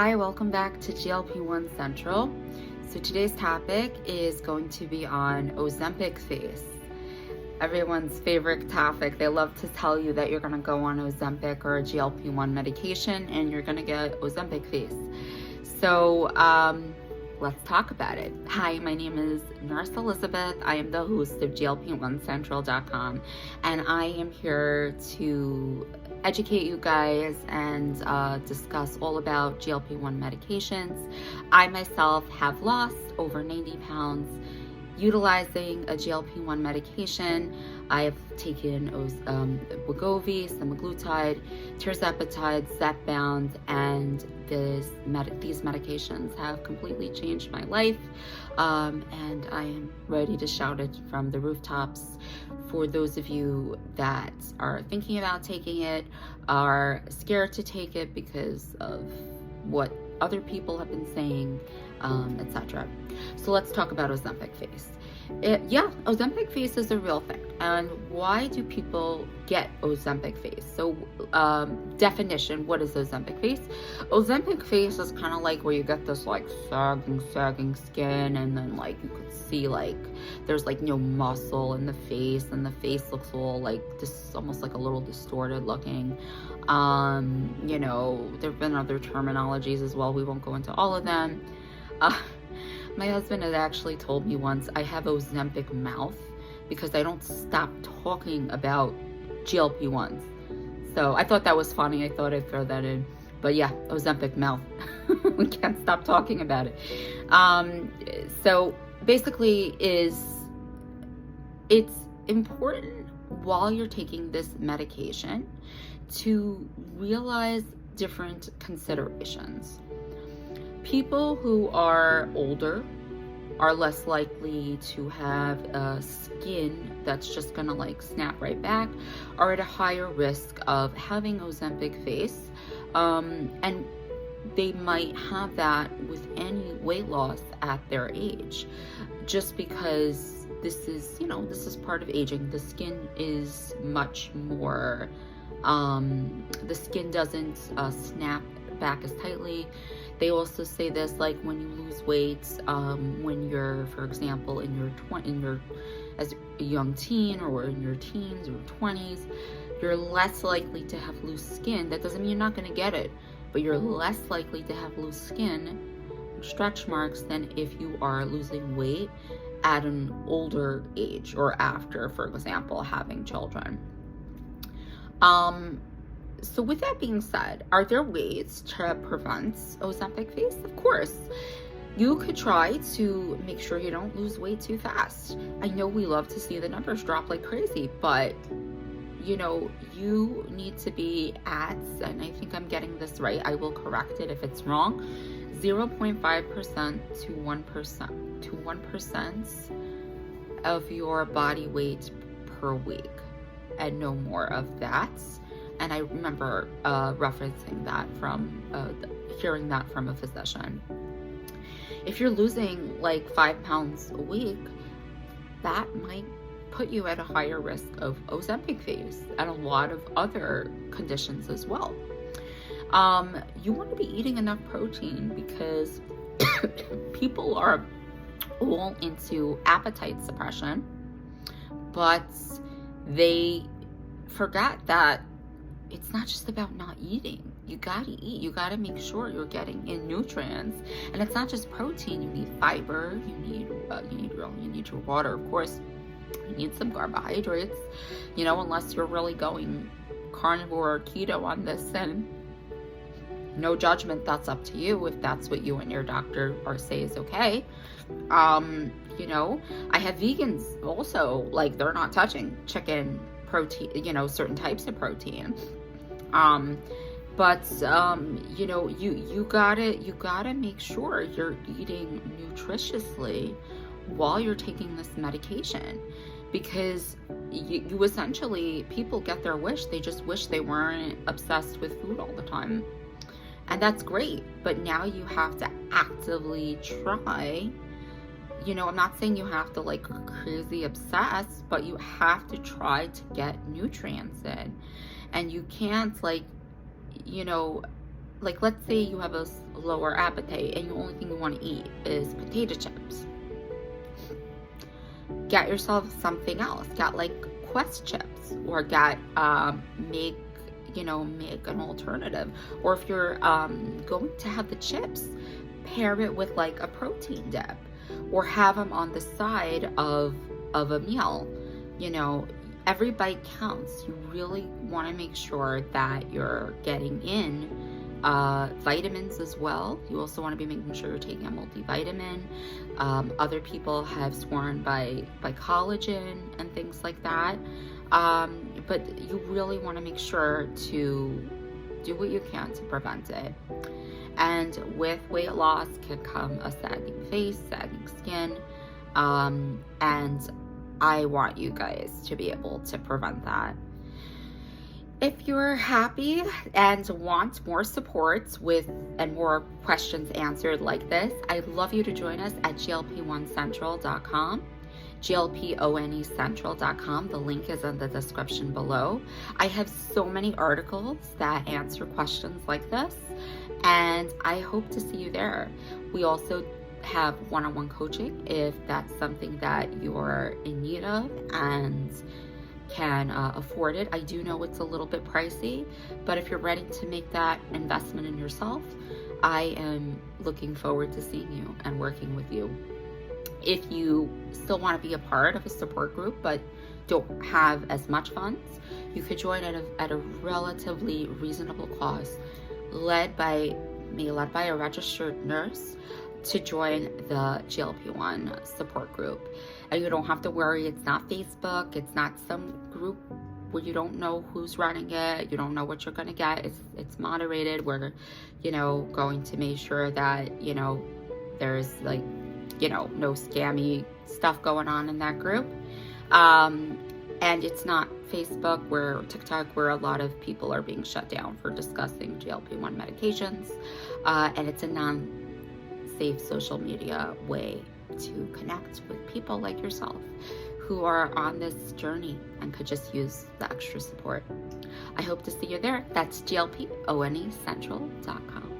Hi, welcome back to GLP-1 Central. So today's topic is going to be on Ozempic face. Everyone's favorite topic. They love to tell you that you're going to go on Ozempic or a GLP-1 medication and you're going to get Ozempic face. So let's talk about it. Hi, my name is Nurse Elizabeth. I am the host of GLP1Central.com, and I am here to educate you guys and discuss all about GLP-1 medications. I myself have lost over 90 pounds utilizing a GLP-1 medication. I have taken Wegovy, semaglutide, tirzepatide, Zepbound, and these medications have completely changed my life, and I am ready to shout it from the rooftops. For those of you that are thinking about taking it, are scared to take it because of what other people have been saying, etc. So let's talk about Ozempic face. Ozempic face is a real thing. And why do people get Ozempic face? So definition, what is Ozempic face? Ozempic face is kind of like where you get this like sagging skin, and then like you could see like there's like no muscle in the face, and the face looks all like this, almost like a little distorted looking. You know, there have been other terminologies as well. We won't go into all of them. My husband had actually told me once I have Ozempic mouth because I don't stop talking about GLP-1s. So I thought that was funny. I thought I'd throw that in. But yeah, Ozempic mouth. We can't stop talking about it. So basically it's important while you're taking this medication to realize different considerations. People who are older are less likely to have a skin that's just gonna like snap right back, are at a higher risk of having Ozempic face, and they might have that with any weight loss at their age, just because this is part of aging. The skin is much more, the skin doesn't snap back as tightly. They also say this, like when you lose weight, when you're, for example, as a young teen or in your teens or 20s, you're less likely to have loose skin. That doesn't mean you're not going to get it, but you're less likely to have loose skin, stretch marks, than if you are losing weight at an older age or after, for example, having children. So with that being said, are there ways to prevent Ozempic face? Of course. You could try to make sure you don't lose weight too fast. I know we love to see the numbers drop like crazy, but you need to be at, and I think I'm getting this right, I will correct it if it's wrong, 0.5% to 1% of your body weight per week, and no more of that. And I remember referencing that from, hearing that from a physician. If you're losing like 5 pounds a week, that might put you at a higher risk of Ozempic face and a lot of other conditions as well. You want to be eating enough protein because people are all into appetite suppression, but they forgot that it's not just about not eating. You gotta eat. You gotta make sure you're getting in nutrients, and it's not just protein. You need fiber. You need your water, of course. You need some carbohydrates. Unless you're really going carnivore or keto on this, and no judgment. That's up to you if that's what you and your doctor say is okay. I have vegans also, like they're not touching chicken, protein, certain types of protein. But you gotta make sure you're eating nutritiously while you're taking this medication, because you essentially, people get their wish. They just wish they weren't obsessed with food all the time, and that's great, but now you have to actively try. I'm not saying you have to like crazy obsess, but you have to try to get nutrients in. And you can't like let's say you have a lower appetite and the only thing you want to eat is potato chips. Get yourself something else. Get like Quest chips, or get make an alternative. Or if you're going to have the chips, pair it with like a protein dip, or have them on the side of a meal. Every bite counts. You really want to make sure that you're getting in vitamins as well. You also want to be making sure you're taking a multivitamin. Other people have sworn by collagen and things like that. But you really want to make sure to do what you can to prevent it. And with weight loss can come a sagging face, sagging skin, and I want you guys to be able to prevent that. If you're happy and want more support and more questions answered like this, I'd love you to join us at glp1central.com, glpone-central.com. The link is in the description below. I have so many articles that answer questions like this, and I hope to see you there. We also have one-on-one coaching if that's something that you're in need of and can afford it. I do know it's a little bit pricey, but if you're ready to make that investment in yourself, I am looking forward to seeing you and working with you. If you still want to be a part of a support group but don't have as much funds, you could join at a relatively reasonable cost, led by a registered nurse, to join the GLP-1 support group. And you don't have to worry. It's not Facebook. It's not some group where you don't know who's running it. You don't know what you're going to get. It's moderated. We're, going to make sure that, there's like, no scammy stuff going on in that group. And it's not Facebook or TikTok, where a lot of people are being shut down for discussing GLP-1 medications. And it's a non-safe social media way to connect with people like yourself who are on this journey and could just use the extra support. I hope to see you there. That's glpone-central.com.